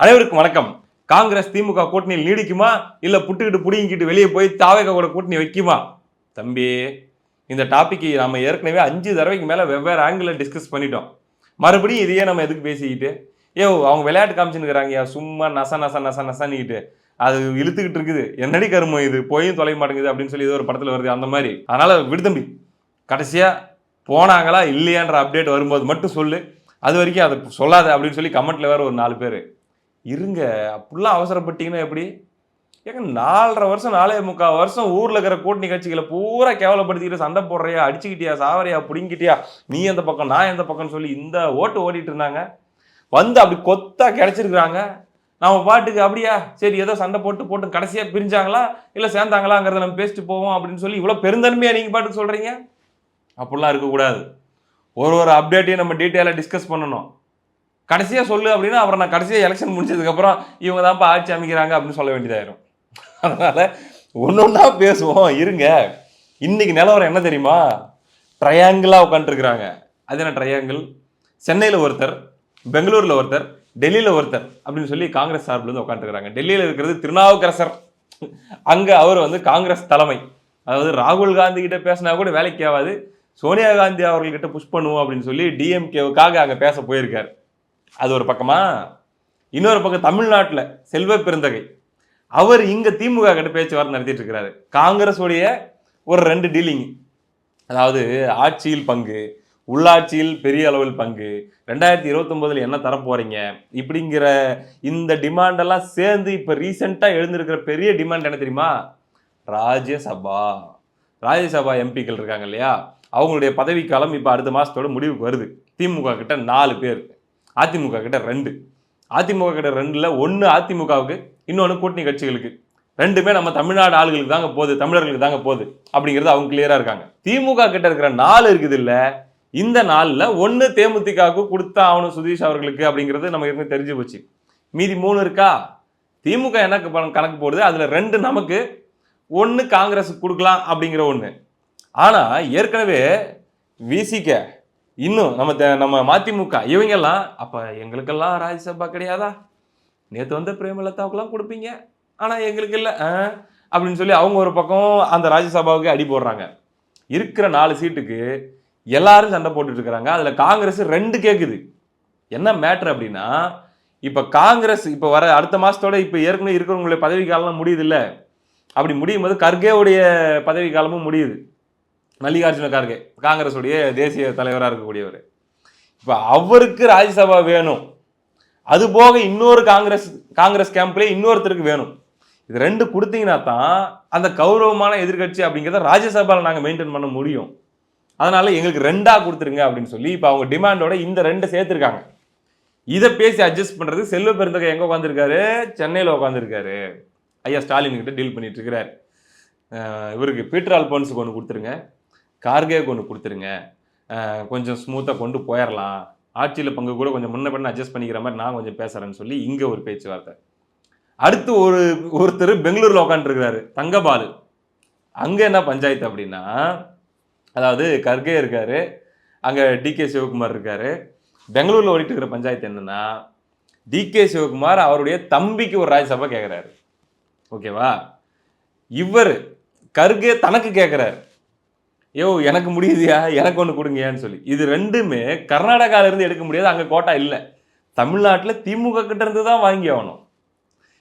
அனைவருக்கும் வணக்கம். காங்கிரஸ் திமுக கூட்டணியில் நீடிக்குமா இல்ல புட்டுக்கிட்டு புடிங்கிட்டு வெளியே போய் தாவேகா கூட கூட்டணி வைக்குமா? தம்பி, இந்த டாபிக் நம்ம ஏற்கனவே 5 தடவைக்கு மேல வெவ்வேறு ஆங்கிள் டிஸ்கஸ் பண்ணிட்டோம். மறுபடியும் இதையே நம்ம எதுக்கு பேசிக்கிட்டு? அவங்க விளையாட்டு காமிச்சுன்னுக்குறாங்கயா, சும்மா நச நச நச நசன்னிக்கிட்டு. அது இழுத்துக்கிட்டு இருக்குது. என்னடி கருமம் இது? போயும் தொலைய மாட்டேங்குது அப்படின்னு சொல்லி ஏதோ ஒரு படத்துல வருது அந்த மாதிரி. அதனால விடு தம்பி. கடைசியா போனாங்களா இல்லையான்ற அப்டேட் வரும்போது மட்டும் சொல்லு. அது வரைக்கும் அதை சொல்லாத அப்படின்னு சொல்லி கமெண்ட்ல வேற ஒரு 4 பேர். இருங்க, அப்படிலாம் அவசரப்பட்டீங்கன்னா எப்படி? ஏங்க 4 1/2 வருஷம் 4.25 வருஷம் ஊர்ல இருக்கிற கூட்டணி கட்சிகளை பூரா கேவலப்படுத்திக்கிட்டு சண்டை போடுறியா, அடிச்சுக்கிட்டியா, சாவரியா, புடிங்கிட்டியா, நீ எந்த பக்கம் நான் எந்த பக்கம்னு சொல்லி இந்த ஓட்டு ஓடிட்டு இருந்தாங்க. வந்து அப்படி கொத்தா கிடைச்சிருக்காங்க. நம்ம பாட்டுக்கு அப்படியா சரி ஏதோ சண்டை போட்டு போட்டு கடைசியா பிரிஞ்சாங்களா இல்ல சேர்ந்தாங்களாங்கிறத நம்ம பேசிட்டு போவோம் அப்படின்னு சொல்லி இவ்வளவு பெருந்தன்மையா நீங்க பாட்டுக்கு சொல்றீங்க. அப்படிலாம் இருக்கக்கூடாது. ஒரு அப்டேட்டையும் நம்ம டீட்டெயிலா டிஸ்கஸ் பண்ணணும். கடைசியா சொல்லு அப்படின்னா அப்புறம் நான் கடைசியா எலெக்ஷன் முடிஞ்சதுக்கு அப்புறம் இவங்க தான்ப்பா ஆட்சி அமைக்கிறாங்க அப்படின்னு சொல்ல வேண்டியதாயிரும். அதனால ஒன்னொன்னா பேசுவோம் இருங்க. இன்னைக்கு நிலவரம் என்ன தெரியுமா? ட்ரையாங்கிளா உட்காந்துருக்கிறாங்க. அது என்ன ட்ரையாங்கிள்? சென்னையில் ஒருத்தர், பெங்களூர்ல ஒருத்தர், டெல்லியில ஒருத்தர் அப்படின்னு சொல்லி காங்கிரஸ் சார்பில் இருந்து உட்காந்துருக்கிறாங்க. டெல்லியில இருக்கிறது திருநாவுக்கரசர். அங்க அவர் வந்து காங்கிரஸ் தலைமை. அதாவது ராகுல் காந்தி கிட்ட பேசினா கூட வேலைக்கு ஆகாது, சோனியா காந்தி அவர்கள்கிட்ட புஷ் பண்ணுவோம் அப்படின்னு சொல்லி டிஎம்கேவுக்காக அங்க பேச போயிருக்காரு. அது ஒரு பக்கமா. இன்னொரு பக்கம் தமிழ்நாட்டில் செல்வ பெருந்தகை அவர் இங்க திமுக கிட்ட பேச்சுவார்த்தை நடத்திட்டு இருக்கிறாரு. காங்கிரஸ் உடைய ஒரு 2 டீலிங், அதாவது ஆட்சியில் பங்கு, உள்ளாட்சியில் பெரிய அளவில் பங்கு, 2029 என்ன தர போறீங்க இப்படிங்கிற இந்த டிமாண்ட் எல்லாம் சேர்ந்து இப்ப ரீசெண்டா எழுந்திருக்கிற பெரிய டிமாண்ட் என்ன தெரியுமா? ராஜ்யசபா. ராஜ்யசபா எம்பிக்கள் இருக்காங்க இல்லையா, அவங்களுடைய பதவிக்காலம் இப்ப அடுத்த மாசத்தோட முடிவுக்கு வருது. திமுக கிட்ட 4 பேர், அதிமுக கிட்ட 2. அதிமுக கிட்ட 2ல 1 அதிமுகவுக்கு, இன்னொன்று கூட்டணி கட்சிகளுக்கு. 2மே நம்ம தமிழ்நாடு ஆளுகளுக்கு தாங்க போகுது, தமிழர்களுக்கு தாங்க போகுது அப்படிங்கிறது அவங்க கிளியரா இருக்காங்க. திமுக கிட்ட இருக்கிற 4 இருக்குது இல்ல, இந்த 4ல 1 தேமுதிகவுக்கு கொடுத்தா ஆகணும் சுதீஷ் அவர்களுக்கு அப்படிங்கிறது நமக்கு ஏற்கனவே தெரிஞ்சு போச்சு. மீதி 3 இருக்கா? திமுக என்ன கணக்கு போடுது, அதுல 2 நமக்கு, 1 காங்கிரஸுக்கு கொடுக்கலாம் அப்படிங்கிற ஒண்ணு. ஆனா ஏற்கனவே விசிக, இன்னும் நம்ம மதிமுக இவங்க எல்லாம் அப்ப எங்களுக்கெல்லாம் ராஜ்யசபா கிடையாதா? நேத்து வந்து பிரேமலதாவுக்குலாம் கொடுப்பீங்க, ஆனா எங்களுக்கு இல்ல அப்படின்னு சொல்லி அவங்க ஒரு பக்கம் அந்த ராஜ்யசபாவுக்கு அடி போடுறாங்க. இருக்கிற 4 சீட்டுக்கு எல்லாரும் சண்டை போட்டுட்டு இருக்காங்க. அதுல காங்கிரஸ் 2 கேக்குது. என்ன மேட்டர் அப்படின்னா, இப்ப காங்கிரஸ் இப்ப வர அடுத்த மாசத்தோட இப்ப ஏற்கனவே இருக்கிறவங்களுடைய பதவி காலம் முடியுது இல்ல, அப்படி முடியும் போது கர்கேவுடைய பதவி காலமும் முடியுது. மல்லிகார்ஜுன கார்கே காங்கிரஸ் உடைய தேசிய தலைவராக இருக்கக்கூடியவர். இப்ப அவருக்கு ராஜ்யசபா வேணும். அது போக இன்னொரு காங்கிரஸ் கேம்ப்ல இன்னொருத்தருக்கு வேணும். இது 2 கொடுத்தீங்கன்னா தான் அந்த கௌரவமான எதிர்கட்சி அப்படிங்கிறத ராஜ்யசபால நாங்க மெயின்டைன் பண்ண முடியும். அதனால எங்களுக்கு 2ஆ கொடுத்துருங்க அப்படின்னு சொல்லி இப்ப அவங்க டிமாண்டோட இந்த 2 சேர்த்திருக்காங்க. இதை பேசி அட்ஜஸ்ட் பண்றது செல்வ பெருந்தகை எங்க உட்காந்துருக்காரு? சென்னையில உட்காந்துருக்காரு. ஐயா ஸ்டாலின் கிட்ட டீல் பண்ணிட்டு இருக்கிறாரு. இவருக்கு பீட்டர் அல்போன்ஸுக்கு ஒன்று கொடுத்துருங்க, கார்கேக்கு ஒன்று கொடுத்துருங்க, கொஞ்சம் ஸ்மூத்தாக கொண்டு போயிடலாம், ஆட்சியில் பங்கு கூட கொஞ்சம் முன்ன பண்ண அட்ஜஸ்ட் பண்ணிக்கிற மாதிரி நான் கொஞ்சம் பேசுகிறேன்னு சொல்லி இங்கே ஒரு பேச்சுவார்த்தை. அடுத்து ஒருத்தர் பெங்களூரில் உட்காந்துருக்கிறாரு, தங்கபாலு. அங்கே என்ன பஞ்சாயத்து அப்படின்னா, அதாவது கர்கே இருக்காரு, அங்கே டிகே சிவகுமார் இருக்காரு. பெங்களூரில் ஓடிட்டு இருக்கிற பஞ்சாயத்து என்னன்னா, டிகே சிவகுமார் அவருடைய தம்பிக்கு ஒரு ராஜ்யசபா கேட்குறாரு. ஓகேவா? இவர் கர்கே தனக்கு கேட்குறாரு, எனக்கு முடியுதியா, எனக்கு ஒன்று கொடுங்கன்னு சொல்லி. இது 2மே கர்நாடகால இருந்து எடுக்க முடியாது, அங்கே கோட்டா இல்லை. தமிழ்நாட்டில் திமுக கிட்ட இருந்து தான் வாங்கி ஆகணும்.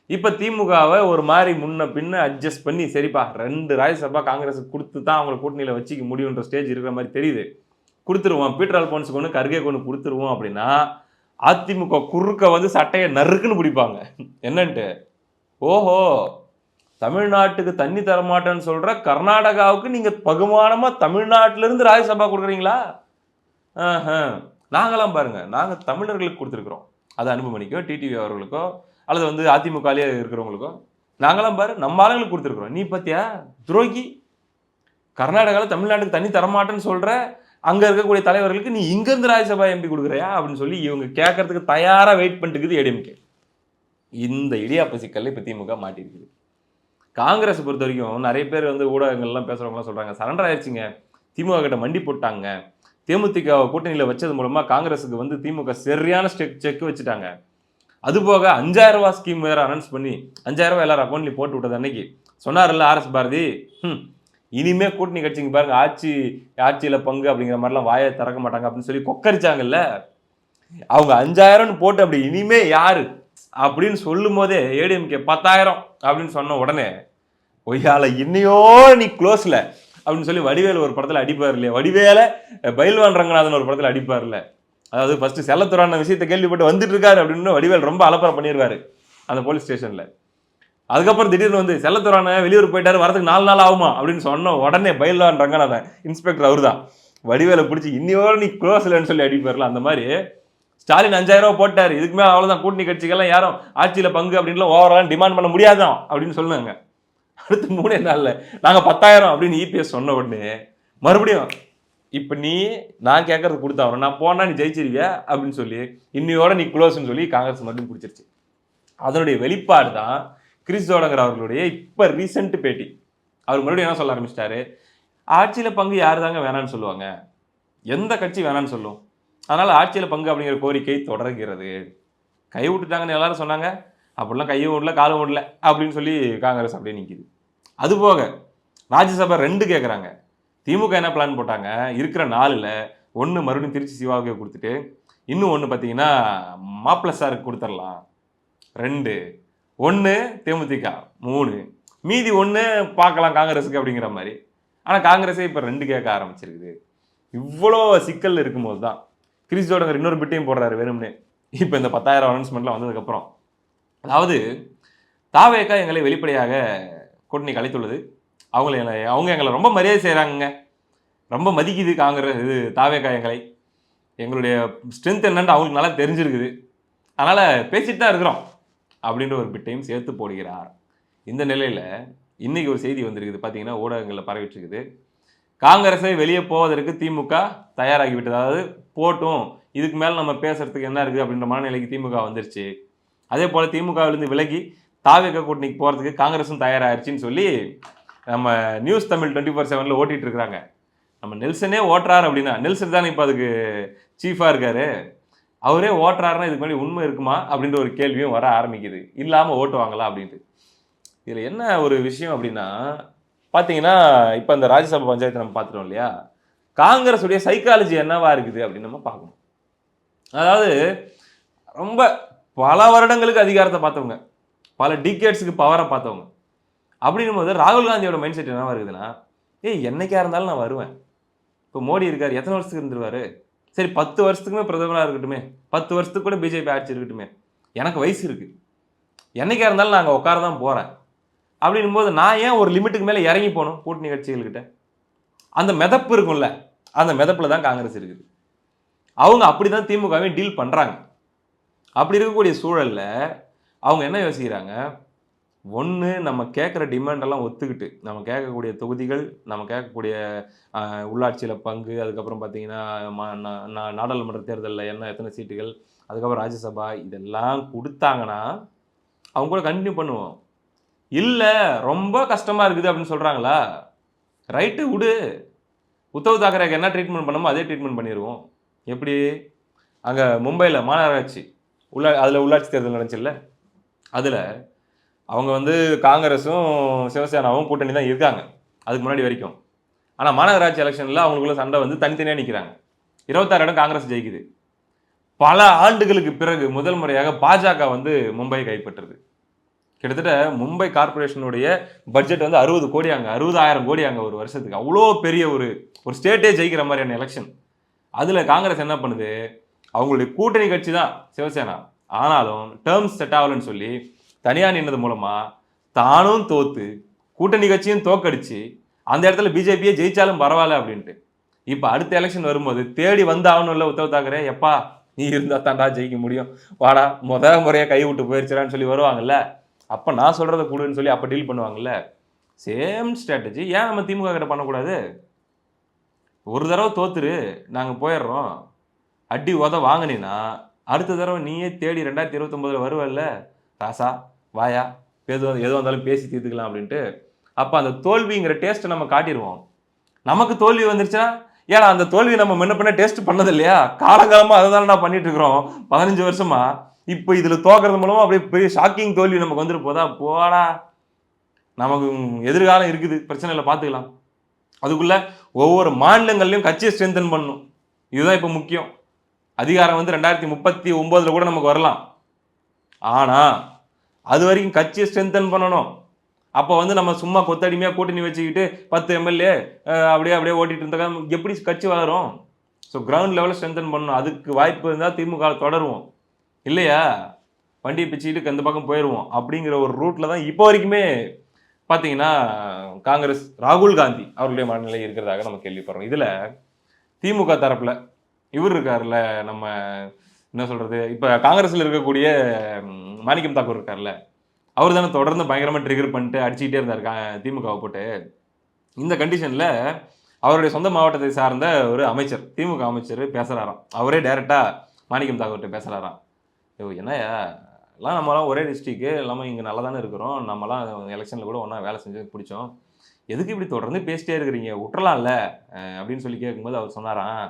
இப்போ திமுகவை ஒரு மாதிரி முன்ன பின்ன அட்ஜஸ்ட் பண்ணி சரிப்பா 2 ராஜ்யசபா காங்கிரஸுக்கு கொடுத்து தான் அவங்களை கூட்டணியில் வச்சுக்க முடியுன்ற ஸ்டேஜ் இருக்கிற மாதிரி தெரியுது, கொடுத்துருவோம். பீட்டர் அல்போன்ஸுக்கு ஒன்று கர்கேக்கு ஒன்று கொடுத்துருவோம் அப்படின்னா அதிமுக குறுக்க வந்து சட்டையை நறுக்குன்னு பிடிப்பாங்க. என்னன்ட்டு, ஓஹோ தமிழ்நாட்டுக்கு தண்ணி தரமாட்டேன்னு சொல்ற கர்நாடகாவுக்கு நீங்க பகுமானமா தமிழ்நாட்டில இருந்து ராஜ்யசபா கொடுக்குறீங்களா? நாங்களாம் பாருங்க, நாங்க தமிழர்களுக்கு கொடுத்துருக்கிறோம். அது அன்புமணிக்கோ டிடிவி அவர்களுக்கோ அல்லது வந்து அதிமுகலே இருக்கிறவங்களுக்கோ நாங்களாம் பாரு நம்ம ஆளுங்களுக்கு கொடுத்துருக்குறோம். நீ பத்தியா துரோகி, கர்நாடகாவில் தமிழ்நாட்டுக்கு தண்ணி தரமாட்டேன்னு சொல்ற அங்க இருக்கக்கூடிய தலைவர்களுக்கு நீ இங்க இருந்து ராஜ்யசபா எம்பி கொடுக்குறியா அப்படின்னு சொல்லி இவங்க கேட்கறதுக்கு தயாரா வெயிட் பண்ணிட்டு இருக்குது ஏடிஎம்கே. இந்த இடியாப்ப சிக்கல்ல இப்ப திமுக மாட்டிருக்குது. காங்கிரஸ் பொறுத்த வரைக்கும் நிறைய பேர் வந்து ஊடகங்கள்லாம் பேசுறவங்கலாம் சொல்றாங்க, சரண்டர் ஆயிடுச்சுங்க, திமுக கிட்ட மண்டி போட்டாங்க, தேமுதிக கூட்டணியில் வச்சது மூலமா காங்கிரஸுக்கு வந்து திமுக சரியான செக் வச்சுட்டாங்க, அதுபோக 5000 ரூபாய் ஸ்கீம் வேற அனௌன்ஸ் பண்ணி 5000 ரூபாய் எல்லாரும் அக்கௌண்ட்லயும் போட்டு விட்டது அன்னைக்கு சொன்னார்ல ஆர்எஸ் பாரதி. இனிமே கூட்டணி கட்சிங்க பாருங்க ஆட்சியில பங்கு அப்படிங்கிற மாதிரிலாம் வாயை திறக்க மாட்டாங்க அப்படின்னு சொல்லி கொக்கரிச்சாங்கல்ல. அவங்க 5000 போட்டு அப்படி இனிமே யாரு அப்படின்னு சொல்லும் போதே ஏடிஎம்கே 10,000 அப்படின்னு சொன்ன உடனே ஒய்யால இன்னையோ நீ க்ளோஸ்ல அப்படின்னு சொல்லி வடிவேல் ஒரு படத்துல அடிப்பார் இல்லையா, வடிவேல பயில்வான் ரங்கநாதன் ஒரு படத்துல அடிப்பார்ல. அதாவது ஃபர்ஸ்ட் செல்லத்துறான விஷயத்தை கேள்விப்பட்டு வந்துட்டு இருக்காரு அப்படின்னு வடிவேல் ரொம்ப அலப்பறை பண்ணிடுவாரு அந்த போலீஸ் ஸ்டேஷன்ல. அதுக்கப்புறம் திடீர்னு வந்து செல்லத்துறான வெளியூர் போயிட்டாரு வரதுக்கு 4 நாள் ஆகுமா அப்படின்னு சொன்ன உடனே பயில்வான் ரங்கநாதன் இன்ஸ்பெக்டர் அவரு தான் வடிவேலை பிடிச்சி இன்னையோட நீ க்ளோஸ்லன்னு சொல்லி அடிப்பார்ல. அந்த மாதிரி ஸ்டாலின் 5000 ரூபாய் போட்டாரு, இதுக்கு மேலே அவ்வளோதான், கூட்டணி கட்சிகள்லாம் யாரும் ஆட்சியில் பங்கு அப்படின்லாம் ஓவரால் டிமாண்ட் பண்ண முடியாதான் அப்படின்னு சொன்னாங்க. அடுத்து 3 நாள்ல நாங்கள் 10,000 அப்படின்னு இபிஎஸ் சொன்ன உடனே மறுபடியும் இப்போ நீ நான் கேட்கறது கொடுத்தாவணும், நான் போனா நீ ஜெயிச்சிருவியா அப்படின்னு சொல்லி இன்னையோட நீ க்ளோஸ்ன்னு சொல்லி காங்கிரஸ் மறுபடியும் பிடிச்சிருச்சு. அதனுடைய வெளிப்பாடு தான் கிறிஸ் ஜோடங்கர் அவர்களுடைய இப்போ ரீசெண்ட் பேட்டி. அவர் மறுபடியும் என்ன சொல்ல ஆரம்பிச்சிட்டாரு, ஆட்சியில் பங்கு யார் தாங்க வேணான்னு சொல்லுவாங்க, எந்த கட்சி வேணான்னு சொல்லும், அதனால் ஆட்சியில் பங்கு அப்படிங்கிற கோரிக்கை தொடர்கிறது. கை விட்டுட்டாங்கன்னு எல்லாரும் சொன்னாங்க, அப்படிலாம் கையும் விடல காலும் விடல அப்படின்னு சொல்லி காங்கிரஸ் அப்படியே நிற்கிது. அதுபோக ராஜ்யசபா 2 கேட்குறாங்க. திமுக என்ன பிளான் போட்டாங்க, இருக்கிற 4ல் 1 மறுபடியும் திருச்சி சிவாவுக்கு கொடுத்துட்டு இன்னும் 1 பார்த்தீங்கன்னா மாப்பிள்ள சாருக்கு கொடுத்துடலாம், 2 1 தேமுதிக 3 மீதி 1 பார்க்கலாம் காங்கிரஸுக்கு அப்படிங்கிற மாதிரி. ஆனால் காங்கிரஸே இப்போ 2 கேட்க ஆரம்பிச்சிருக்குது. இவ்வளோ சிக்கல் இருக்கும்போது தான் கிறிஸ் ஜோடங்கர் இன்னொரு பிட்டையும் போடுறாரு வேணும்னு. இப்போ இந்த 10,000 அனௌன்ஸ்மெண்ட்லாம் வந்ததுக்கப்புறம், அதாவது தாவேகா எங்களை வெளிப்படையாக கூட்டணி கலைத்துள்ளது, அவங்க எங்களை ரொம்ப மரியாதை செய்கிறாங்க, ரொம்ப மதிக்குது காங்கிரஸ் இது தாவேகா எங்களுடைய ஸ்ட்ரென்த் என்னன்னு அவங்களுக்கு நல்லா தெரிஞ்சிருக்குது, அதனால் பேசிட்டு தான் இருக்கிறோம் அப்படின்ற ஒரு பிட்டையும் சேர்த்து போடுகிறார். இந்த நிலையில் இன்னைக்கு ஒரு செய்தி வந்திருக்குது, பார்த்தீங்கன்னா ஊடகங்களில் பரவிட்டு இருக்குது. காங்கிரஸை வெளியே போவதற்கு திமுக தயாராகிவிட்டது. அதாவது போட்டும், இதுக்கு மேலே நம்ம பேசுறதுக்கு என்ன இருக்குது அப்படின்ற மனநிலைக்கு திமுக வந்துருச்சு. அதே போல் திமுகவிலிருந்து விலகி தாவேகா கூட்டணிக்கு போகிறதுக்கு காங்கிரஸும் தயாராகிடுச்சின்னு சொல்லி நம்ம நியூஸ் தமிழ் 24/7 ஓட்டிகிட்டு இருக்கிறாங்க. நம்ம நெல்சனே ஓட்டுறாரு அப்படின்னா, நெல்சன் தானே இப்போ அதுக்கு சீஃபாக இருக்காரு, அவரே ஓட்டுறாருன்னா இதுக்கு முன்னாடி உண்மை இருக்குமா அப்படின்ற ஒரு கேள்வியும் வர ஆரம்பிக்குது. இல்லாமல் ஓட்டுவாங்களா அப்படின்ட்டு. இதில் என்ன ஒரு விஷயம் அப்படின்னா பார்த்தீங்கன்னா, இப்போ இந்த ராஜ்யசபா பஞ்சாயத்து நம்ம பார்த்துட்டோம் இல்லையா, காங்கிரஸுடைய சைக்காலஜி என்னவா இருக்குது அப்படின்னு நம்ம பார்க்கணும். அதாவது ரொம்ப பல வருடங்களுக்கு அதிகாரத்தை பார்த்தவங்க, பல டிகேட்ஸுக்கு பவரை பார்த்தவங்க. அப்படின்னும் போது ராகுல் காந்தியோட மைண்ட் செட் என்னவா இருக்குதுன்னா, என்னைக்கா இருந்தாலும் நான் வருவேன். இப்போ மோடி இருக்கார், எத்தனை வருஷத்துக்கு இருந்துருவாரு, சரி 10 வருஷத்துக்குமே பிரதமராக இருக்கட்டுமே, 10 வருஷத்துக்கு கூட பிஜேபி ஆட்சி இருக்கட்டுமே, எனக்கு வயசு இருக்குது, என்னைக்கா இருந்தாலும் நாங்கள் உட்கார தான் போகிறேன் அப்படின்னும் போது நான் ஏன் ஒரு லிமிட்டுக்கு மேலே இறங்கி போகணும் கூட்டணி கட்சிகள்கிட்ட? அந்த மிதப்பு இருக்கும்ல, அந்த மிதப்பில் தான் காங்கிரஸ் இருக்குது. அவங்க அப்படி தான் திமுகவை டீல் பண்ணுறாங்க. அப்படி இருக்கக்கூடிய சூழலில் அவங்க என்ன யோசிக்கிறாங்க, ஒன்று நம்ம கேட்குற டிமாண்டெல்லாம் ஒத்துக்கிட்டு, நம்ம கேட்கக்கூடிய தொகுதிகள், நம்ம கேட்கக்கூடிய உள்ளாட்சியில் பங்கு, அதுக்கப்புறம் பார்த்தீங்கன்னா நாடாளுமன்ற தேர்தலில் எத்தனை சீட்டுகள், அதுக்கப்புறம் ராஜ்யசபா, இதெல்லாம் கொடுத்தாங்கன்னா அவங்க கூட கண்டினியூ பண்ணுவோம். இல்லை ரொம்ப கஷ்டமாக இருக்குது அப்படின்னு சொல்கிறாங்களா, ரைட்டு விடு, உத்தவ் தாக்கரேக்கு என்ன ட்ரீட்மெண்ட் பண்ணமோ அதே ட்ரீட்மெண்ட் பண்ணிடுவோம். எப்படி அங்கே மும்பையில் மாநகராட்சி அதில் உள்ளாட்சி தேர்தல் நடந்துச்சுல்ல, அதில் அவங்க வந்து காங்கிரஸும் சிவசேனாவும் கூட்டணி தான் இருக்காங்க அதுக்கு முன்னாடி வரைக்கும். ஆனால் மாநகராட்சி எலெக்ஷனில் அவங்களுக்குள்ள சண்டை வந்து தனித்தனியாக நிற்கிறாங்க. 26 இடம் காங்கிரஸ் ஜெயிக்குது. பல ஆண்டுகளுக்கு பிறகு முதல் முறையாக பாஜக வந்து மும்பை கைப்பற்றுது. கிட்டத்தட்ட மும்பை கார்பரேஷனுடைய பட்ஜெட் வந்து 60 கோடி, அங்கே 60,000 கோடி அங்கே ஒரு வருஷத்துக்கு. அவ்வளோ பெரிய ஒரு ஸ்டேட்டே ஜெயிக்கிற மாதிரியான எலெக்ஷன். அதில் காங்கிரஸ் என்ன பண்ணுது, அவங்களுடைய கூட்டணி கட்சி தான் சிவசேனா, ஆனாலும் டேர்ம்ஸ் செட் ஆகலன்னு சொல்லி தனியாக நின்னது மூலமாக தானும் தோத்து கூட்டணி கட்சியும் தோக்கடிச்சு அந்த இடத்துல பிஜேபியே ஜெயிச்சாலும் பரவாயில்ல அப்படின்ட்டு. இப்போ அடுத்த எலெக்ஷன் வரும்போது தேடி வந்து ஆகணும் இல்லை உத்தவ் தாக்கரே, எப்பா நீ இருந்தால் தாண்டா ஜெயிக்க முடியும், வாடா முறையாக கை விட்டு போயிடுச்சுடான்னு சொல்லி வருவாங்கல்ல. அப்போ நான் சொல்கிறத கொடுன்னு சொல்லி அப்போ டீல் பண்ணுவாங்கல்ல. சேம் ஸ்ட்ராட்டஜி ஏன் நம்ம திமுக கிட்ட பண்ணக்கூடாது? ஒரு தடவை தோத்துரு, நாங்கள் போயிடுறோம், அடி வாங்கினீன்னா அடுத்த தடவை நீயே தேடி 2029 வருவல்ல, ராசா வாயா எதோ வந்தாலும் பேசி தீர்த்துக்கலாம் அப்படின்ட்டு. அப்போ அந்த தோல்விங்கிற டேஸ்ட்டை நம்ம காட்டிடுவோம். நமக்கு தோல்வி வந்துருச்சுன்னா, ஏன்னா அந்த தோல்வி நம்ம முன்ன பின்ன டேஸ்ட் பண்ணது இல்லையா, காலங்காலமாக அதை தானே நான் பண்ணிட்டு இருக்கிறோம் 15 வருஷமா. இப்போ இதுல தோக்குறது மூலமா அப்படியே பெரிய ஷாக்கிங் தோல்வி நமக்கு வந்துட்டு போடா, நமக்கு எதிர்காலம் இருக்குது, பிரச்சனை இல்லை, பார்த்துக்கலாம். அதுக்குள்ள ஒவ்வொரு மாநிலங்கள்லையும் கட்சியை ஸ்ட்ரென்தன் பண்ணணும். இதுதான் இப்போ முக்கியம். அதிகாரம் வந்து 2039 கூட நமக்கு வரலாம். ஆனா அது வரைக்கும் கட்சியை ஸ்ட்ரென்தன் பண்ணணும். அப்போ வந்து நம்ம சும்மா கொத்தடிமையா கூட்டணி வச்சுக்கிட்டு 10 எம்எல்ஏ அப்படியே ஓட்டிட்டு இருந்தா எப்படி கட்சி வளரும்? ஸோ கிரவுண்ட் லெவலில் ஸ்ட்ரென்தன் பண்ணணும். அதுக்கு வாய்ப்பு இருந்தால் திமுக தொடருவோம், இல்லையா வண்டியை பிச்சுக்கிட்டு இந்த பக்கம் போயிடுவோம் அப்படிங்கிற ஒரு ரூட்ல தான் இப்போ வரைக்குமே பார்த்தீங்கன்னா காங்கிரஸ் ராகுல் காந்தி அவர்களுடைய மனநிலை இருக்கிறதாக நம்ம கேள்விப்படுறோம். இதுல திமுக தரப்புல இவர் இருக்காருல்ல, நம்ம என்ன சொல்றது, இப்ப காங்கிரஸ்ல இருக்கக்கூடிய மாணிக்கம் தாக்கூர் இருக்காருல்ல, அவர் தானே தொடர்ந்து பயங்கரமா ட்ரிகர் பண்ணிட்டு அடிச்சுக்கிட்டே இருந்தார் திமுகவை போட்டு. இந்த கண்டிஷன்ல அவருடைய சொந்த மாவட்டத்தை சார்ந்த ஒரு அமைச்சர், திமுக அமைச்சர் பேசுறாராம். அவரே டைரக்டா மாணிக்கம் தாக்கூர்கிட்ட பேசுறாராம். என்னையா எல்லாம் நம்மளாம் ஒரே டிஸ்ட்ரிக்ட் எல்லாமே இங்கே நல்லா தானே இருக்கிறோம், நம்மலாம் எலெக்ஷனில் கூட ஒன்றா வேலை செஞ்சு பிடிச்சோம், எதுக்கு இப்படி தொடர்ந்து பேசிட்டே இருக்கிறீங்க, விட்டுறலாம்ல அப்படின்னு சொல்லி கேட்கும்போது அவர் சொன்னாராம்,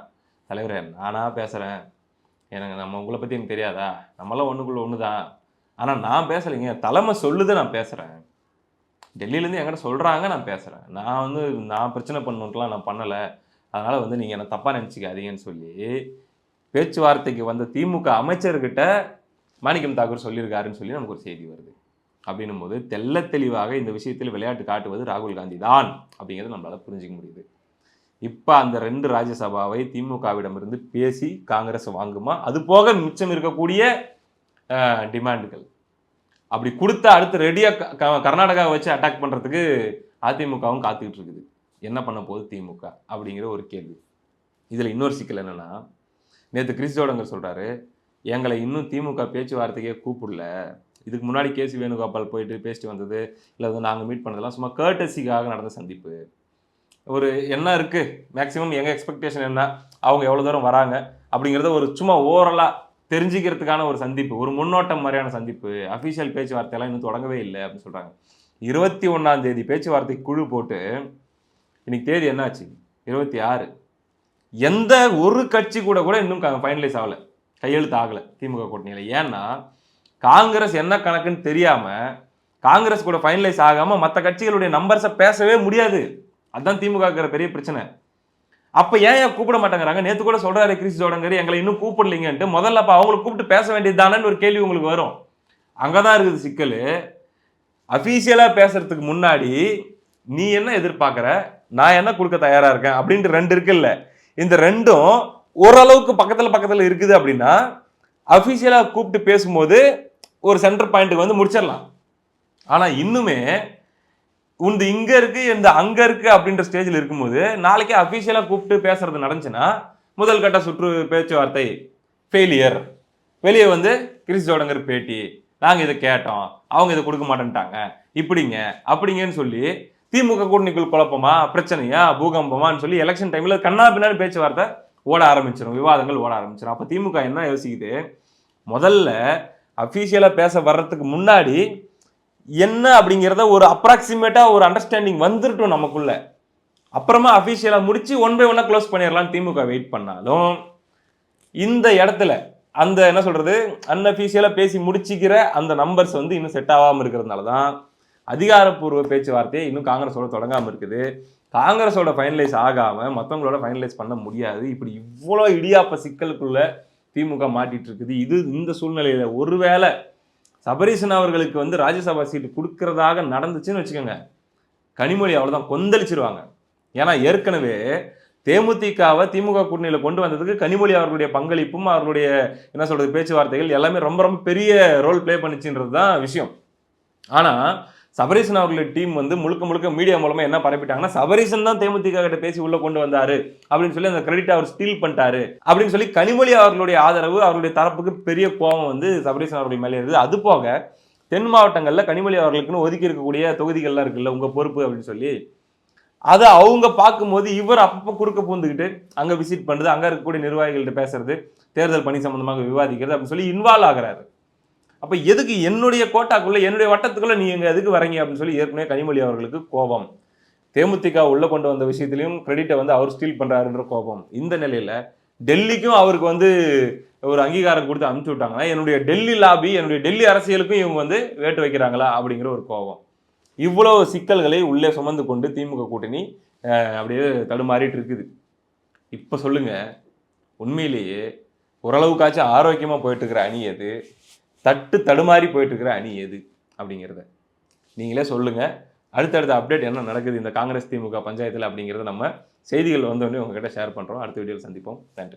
தலைவரே நானா பேசுகிறேன், எனக்கு நம்ம உங்களை பற்றி எனக்கு தெரியாதா, நம்மளாம் ஒன்றுக்குள்ள ஒன்று தான், ஆனால் நான் பேசலைங்க, தலைமை சொல்லுது நான் பேசுகிறேன், டெல்லியிலேருந்து என்கிட்ட சொல்கிறாங்க நான் பேசுகிறேன், நான் பிரச்சனை பண்ணணுன்ட்டுலாம் நான் பண்ணலை, அதனால் வந்து நீங்கள் என்ன தப்பாக நினச்சிக்காதீங்கன்னு சொல்லி பேச்சுவார்த்தைக்கு வந்த திமுக அமைச்சர்கிட்ட மாணிக்கம் தாக்கூர் சொல்லியிருக்காருன்னு சொல்லி நமக்கு ஒரு செய்தி வருது. அப்படின்னும் போது தெல்ல தெளிவாக இந்த விஷயத்தில் விளையாட்டு காட்டுவது ராகுல் காந்தி தான் அப்படிங்கிறத நம்மளால புரிஞ்சிக்க முடியுது. இப்போ அந்த 2 ராஜ்யசபாவை திமுகவிடமிருந்து பேசி காங்கிரஸ் வாங்குமா, அது போக மிச்சம் இருக்கக்கூடிய டிமாண்டுகள் அப்படி கொடுத்தா அடுத்து ரெடியாக கர்நாடகாவை வச்சு அட்டாக் பண்ணுறதுக்கு அதிமுகவும் காத்துக்கிட்டு இருக்குது. என்ன பண்ண போகுது திமுக அப்படிங்கிற ஒரு கேள்வி. இதில் இன்னொரு சிக்கல் என்னென்னா, நேற்று கிறிஸ் ஜோடங்கர் சொல்கிறாரு, எங்களை இன்னும் திமுக பேச்சுவார்த்தைக்கே கூப்பிடல, இதுக்கு முன்னாடி கேசி வேணுகோபால் போயிட்டு பேசிட்டு வந்தது, இல்லை வந்து நாங்கள் மீட் பண்ணதெல்லாம் சும்மா கர்டசிக்காக நடந்த சந்திப்பு, ஒரு என்ன இருக்குது மேக்ஸிமம் எங்கள் எக்ஸ்பெக்டேஷன் என்ன, அவங்க எவ்வளோ தூரம் வராங்க அப்படிங்கிறத ஒரு சும்மா ஓவரலாக தெரிஞ்சுக்கிறதுக்கான ஒரு சந்திப்பு, ஒரு முன்னோட்டம் மாதிரியான சந்திப்பு, அஃபீஷியல் பேச்சுவார்த்தையெல்லாம் இன்னும் தொடங்கவே இல்லை அப்படின்னு சொல்கிறாங்க. 21ஆம் தேதி பேச்சுவார்த்தை குழு போட்டு இன்னைக்கு தேதி என்னாச்சு 26, எந்த ஒரு கட்சி கூட இன்னும் ஃபைனலைஸ் ஆகலை, கையெழுத்து ஆகலை திமுக கூட்டணியில். ஏன்னா காங்கிரஸ் என்ன கணக்குன்னு தெரியாம, காங்கிரஸ் கூட ஃபைனலைஸ் ஆகாம மற்ற கட்சிகளுடைய நம்பர்ஸை பேசவே முடியாது. அதுதான் திமுக இருக்கிற பெரிய பிரச்சனை. அப்ப ஏன் கூப்பிட மாட்டேங்கிறாங்க? நேத்து கூட சொல்றாரு கிறிஸ் ஜோடங்கர், எங்களை இன்னும் கூப்பிடலீங்கன்ட்டு. முதல்ல அப்ப அவங்களை கூப்பிட்டு பேச வேண்டியது தானேன்னு ஒரு கேள்வி உங்களுக்கு வரும். அங்கதான் இருக்குது சிக்கல். அபிஷியலா பேசுறதுக்கு முன்னாடி நீ என்ன எதிர்பார்க்கிற, நான் என்ன கொடுக்க தயாரா இருக்கேன் அப்படின்ட்டு 2 இருக்குல்ல. இந்த 2ம் ஓரளவுக்கு பக்கத்துல இருக்குது அப்படின்னா அபிஷியலா கூப்பிட்டு பேசும்போது ஒரு சென்டர் பாயிண்ட்டுக்கு வந்து முடிச்சிடலாம். ஆனா இன்னுமே உந்து இங்க இருக்கு, இந்த அங்க இருக்கு அப்படின்ற ஸ்டேஜில் இருக்கும்போது நாளைக்கு அபிஷியலா கூப்பிட்டு பேசுறது நடந்துச்சுன்னா முதல் கட்ட சுற்று பேச்சுவார்த்தை ஃபெயிலியர். வெளியே வந்து கிறிஸ் ஜோடங்கர் பேட்டி, நாங்க இதை கேட்டோம், அவங்க இதை கொடுக்க மாட்டேன்ட்டாங்க, இப்படிங்க அப்படிங்கன்னு சொல்லி திமுக கூட்டணிக்குள் குழப்பமா, பிரச்சனையா, பூகம்பமான்னு சொல்லி எலெக்ஷன் டைம்ல கண்ணா பின்னாடி பேச்சுவார்த்தை ஓட ஆரம்பிச்சிடும், விவாதங்கள் ஓட ஆரம்பிச்சிடும். அப்ப திமுக என்ன யோசிக்குது, முதல்ல அபிஷியலா பேச வர்றதுக்கு முன்னாடி என்ன அப்படிங்கிறத ஒரு அப்ராக்சிமேட்டா ஒரு அண்டர்ஸ்டாண்டிங் வந்துருட்டும் நமக்குள்ள, அப்புறமா அபிஷியலா முடிச்சு 1 by 1 க்ளோஸ் பண்ணிடலாம் திமுக வெயிட் பண்ணாலும், இந்த இடத்துல அந்த என்ன சொல்றது அன்அபிஷியலா பேசி முடிச்சுக்கிற அந்த நம்பர்ஸ் வந்து இன்னும் செட் ஆகாம இருக்கிறதுனால தான் அதிகாரப்பூர்வ பேச்சுவார்த்தையை இன்னும் காங்கிரஸோட தொடங்காம இருக்குது. காங்கிரஸோட ஃபைனலைஸ் ஆகாம மற்றவங்களோட ஃபைனலைஸ் பண்ண முடியாது. இப்படி இவ்வளோ இடியாப்ப சிக்கலுக்குள்ள திமுக மாட்டிட்டு இருக்குது. இந்த சூழ்நிலையில ஒருவேளை சபரீசன் அவர்களுக்கு வந்து ராஜ்யசபா சீட்டு கொடுக்கறதாக நடந்துச்சுன்னு வச்சுக்கோங்க, கனிமொழி அவ்வளவுதான் கொந்தளிச்சிருவாங்க. ஏன்னா ஏற்கனவே தேமுதிகவை திமுக கூட்டணியில கொண்டு வந்ததுக்கு கனிமொழி அவர்களுடைய பங்களிப்பும் அவர்களுடைய என்ன சொல்றது பேச்சுவார்த்தைகள் எல்லாமே ரொம்ப ரொம்ப பெரிய ரோல் பிளே பண்ணிச்சுன்றது தான் விஷயம். ஆனா சபரீசன் அவர்களுடைய டீம் வந்து முழுக்க மீடியா மூலமா என்ன பரப்பிட்டாங்கன்னா, சபரீசன் தான் தேமுதிக கிட்ட பேசி உள்ள கொண்டு வந்தாரு அப்படின்னு சொல்லி அந்த கிரெடிட் அவர் ஸ்டீல் பண்ணிட்டாரு அப்படின்னு சொல்லி கனிமொழி அவர்களுடைய ஆதரவு, அவருடைய தரப்புக்கு பெரிய கோபம் வந்து சபரீசன் அவருடைய மேலே இருக்குது. அது போக தென் மாவட்டங்கள்ல கனிமொழி அவர்களுக்குன்னு ஒதுக்கி இருக்கக்கூடிய தொகுதிகள்லாம் இருக்குல்ல, உங்க பொறுப்பு அப்படின்னு சொல்லி அதை அவங்க பார்க்கும்போது இவர் அப்பப்போ குறுக்க பூந்துக்கிட்டு அங்க விசிட் பண்ணுறது, அங்க இருக்கக்கூடிய நிர்வாகிகள்கிட்ட பேசுறது, தேர்தல் பணி சம்பந்தமாக விவாதிக்கிறது அப்படின்னு சொல்லி இன்வால்வ் ஆகிறாரு. அப்ப எதுக்கு என்னுடைய கோட்டாக்குள்ள என்னுடைய வட்டத்துக்குள்ள நீங்க எதுக்கு வரீங்க அப்படின்னு சொல்லி ஏற்கனவே கனிமொழி அவர்களுக்கு கோபம். தேமுதிக உள்ள கொண்டு வந்த விஷயத்திலையும் கிரெடிட்டை வந்து அவர் ஸ்டீல் பண்றாருன்ற கோபம். இந்த நிலையில டெல்லிக்கும் அவருக்கு வந்து ஒரு அங்கீகாரம் கொடுத்து அனுப்பிச்சு விட்டாங்கன்னா என்னுடைய டெல்லி லாபி, என்னுடைய டெல்லி அரசியலுக்கும் இவங்க வந்து வேட்டு வைக்கிறாங்களா அப்படிங்கிற ஒரு கோபம். இவ்வளவு சிக்கல்களை உள்ளே சுமந்து கொண்டு திமுக கூட்டணி அப்படியே தடுமாறிட்டு இருக்குது. இப்ப சொல்லுங்க, உண்மையிலேயே ஓரளவுக்காச்சும் ஆரோக்கியமா போயிட்டு இருக்கிற அணி எது, தடுமாறி போயிட்டு இருக்கிற அணி எது அப்படிங்கிறத நீங்களே சொல்லுங்க. அடுத்தடுத்த அப்டேட் என்ன நடக்குது இந்த காங்கிரஸ் திமுக பஞ்சாயத்தில் அப்படிங்கிறத நம்ம செய்திகள் வந்தோடனே உங்ககிட்ட ஷேர் பண்றோம். அடுத்த வீடியோவில் சந்திப்போம். நன்றி.